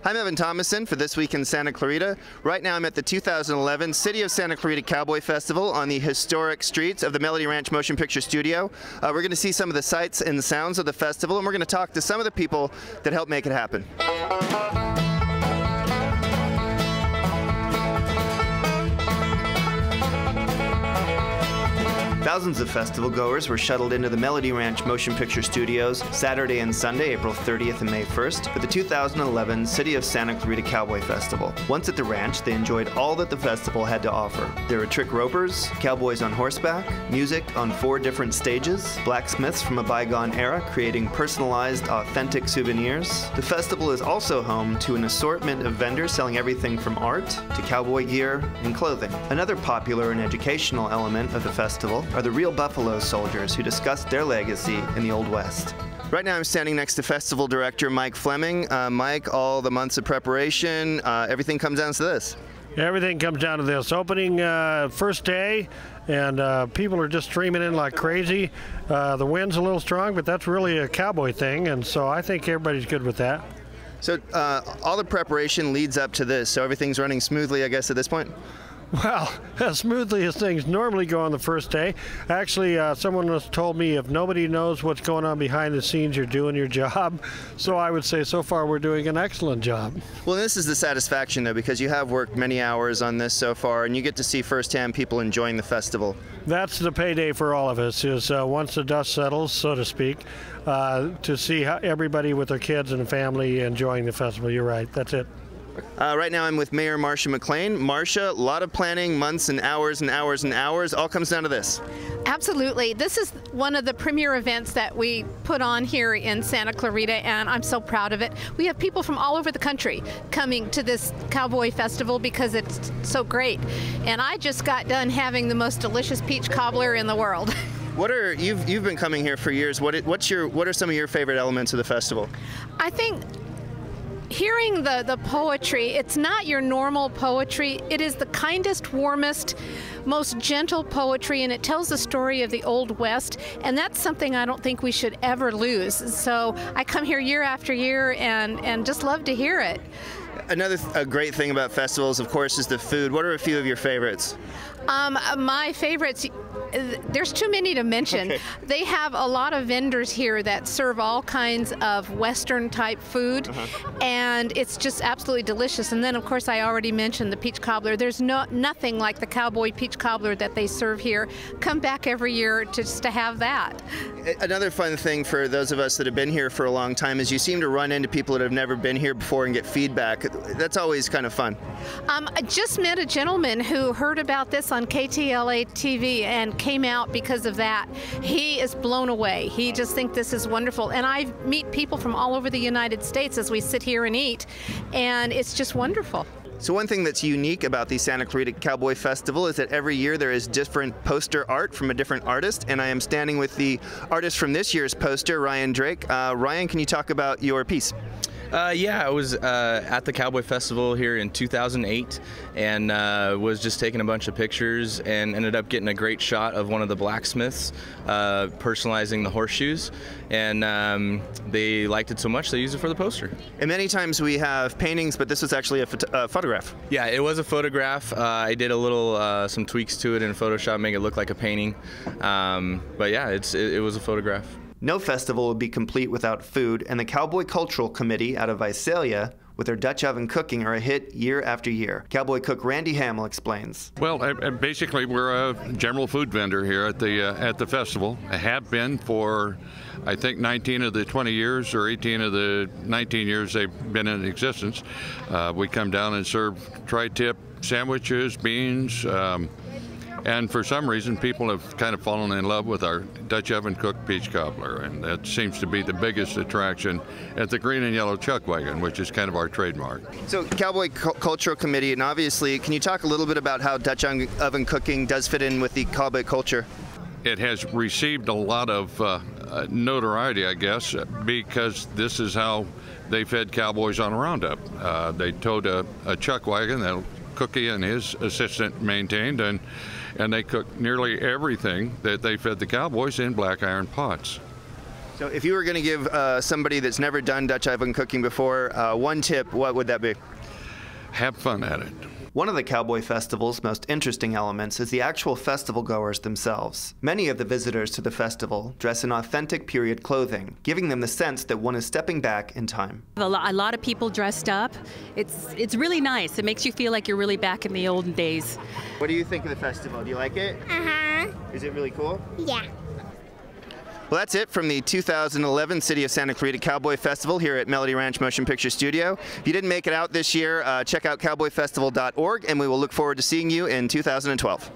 I'm Evan Thomason for This Week in Santa Clarita. Right now I'm at the 2011 City of Santa Clarita Cowboy Festival on the historic streets of the Melody Ranch Motion Picture Studio. We're going to see some of the sights and sounds of the festival, and we're going to talk to some of the people that help make it happen. Thousands of festival goers were shuttled into the Melody Ranch Motion Picture Studios Saturday and Sunday, April 30th and May 1st, for the 2011 City of Santa Clarita Cowboy Festival. Once at the ranch, they enjoyed all that the festival had to offer. There were trick ropers, cowboys on horseback, music on 4 different stages, blacksmiths from a bygone era creating personalized, authentic souvenirs. The festival is also home to an assortment of vendors selling everything from art to cowboy gear and clothing. Another popular and educational element of the festival are the real Buffalo soldiers who discussed their legacy in the Old West. Right now I'm standing next to Festival Director Mike Fleming. Mike, all the months of preparation, everything comes down to this. Everything comes down to this. Opening first day, and people are just streaming in like crazy. The wind's a little strong, but that's really a cowboy thing, and so I think everybody's good with that. So all the preparation leads up to this, so everything's running smoothly, I guess, at this point? Well, as smoothly as things normally go on the first day. Actually, someone has told me if nobody knows what's going on behind the scenes, you're doing your job. So I would say so far we're doing an excellent job. Well, this is the satisfaction, though, because you have worked many hours on this so far, and you get to see firsthand people enjoying the festival. That's the payday for all of us, is once the dust settles, so to speak, to see how everybody with their kids and family enjoying the festival. You're right, that's it. Right now I'm with Mayor Marcia McLean. Marcia, a lot of planning, months and hours and hours and hours, all comes down to this. Absolutely. This is one of the premier events that we put on here in Santa Clarita, and I'm so proud of it. We have people from all over the country coming to this Cowboy Festival because it's so great. And I just got done having the most delicious peach cobbler in the world. You've been coming here for years. What are some of your favorite elements of the festival? I think hearing the poetry, it's not your normal poetry. It is the kindest, warmest, most gentle poetry, and it tells the story of the Old West, and that's something I don't think we should ever lose. So I come here year after year and just love to hear it. Another great thing about festivals, of course, is the food. What are a few of your favorites? My favorites, there's too many to mention. Okay. They have a lot of vendors here that serve all kinds of Western type food, and it's just absolutely delicious. And then, of course, I already mentioned the peach cobbler. There's nothing like the Cowboy peach cobbler that they serve here. Come back every year just to have that. Another fun thing for those of us that have been here for a long time is you seem to run into people that have never been here before and get feedback. That's always kind of fun. I just met a gentleman who heard about this on KTLA TV and came out because of that. He is blown away. He just thinks this is wonderful. And I meet people from all over the United States as we sit here and eat, and it's just wonderful. So one thing that's unique about the Santa Clarita Cowboy Festival is that every year there is different poster art from a different artist, and I am standing with the artist from this year's poster, Ryan Drake. Ryan, can you talk about your piece? Yeah, I was at the Cowboy Festival here in 2008 and was just taking a bunch of pictures and ended up getting a great shot of one of the blacksmiths personalizing the horseshoes, and they liked it so much they used it for the poster. And many times we have paintings, but this was actually a photograph. Yeah, it was a photograph. I did a little some tweaks to it in Photoshop, make it look like a painting. But yeah, it was a photograph. No festival would be complete without food, and the Cowboy Cultural Committee out of Visalia with their Dutch oven cooking are a hit year after year. Cowboy cook Randy Hamill explains. Well, basically we're a general food vendor here at the festival. I have been for, I think, 19 of the 20 years or 18 of the 19 years they've been in existence. We come down and serve tri-tip sandwiches, beans, and for some reason, people have kind of fallen in love with our Dutch oven cooked peach cobbler, and that seems to be the biggest attraction at the green and yellow chuck wagon, which is kind of our trademark. So Cowboy Cultural Committee, and obviously, can you talk a little bit about how Dutch oven cooking does fit in with the cowboy culture? It has received a lot of notoriety, I guess, because this is how they fed cowboys on a roundup. They towed a chuck wagon that Cookie and his assistant maintained, and they cooked nearly everything that they fed the cowboys in black iron pots. So if you were going to give somebody that's never done Dutch oven cooking before one tip, what would that be? Have fun at it. One of the Cowboy Festival's most interesting elements is the actual festival goers themselves. Many of the visitors to the festival dress in authentic period clothing, giving them the sense that one is stepping back in time. A lot of people dressed up. It's really nice. It makes you feel like you're really back in the olden days. What do you think of the festival? Do you like it? Uh-huh. Is it really cool? Yeah. Well, that's it from the 2011 City of Santa Clarita Cowboy Festival here at Melody Ranch Motion Picture Studio. If you didn't make it out this year, check out cowboyfestival.org, and we will look forward to seeing you in 2012.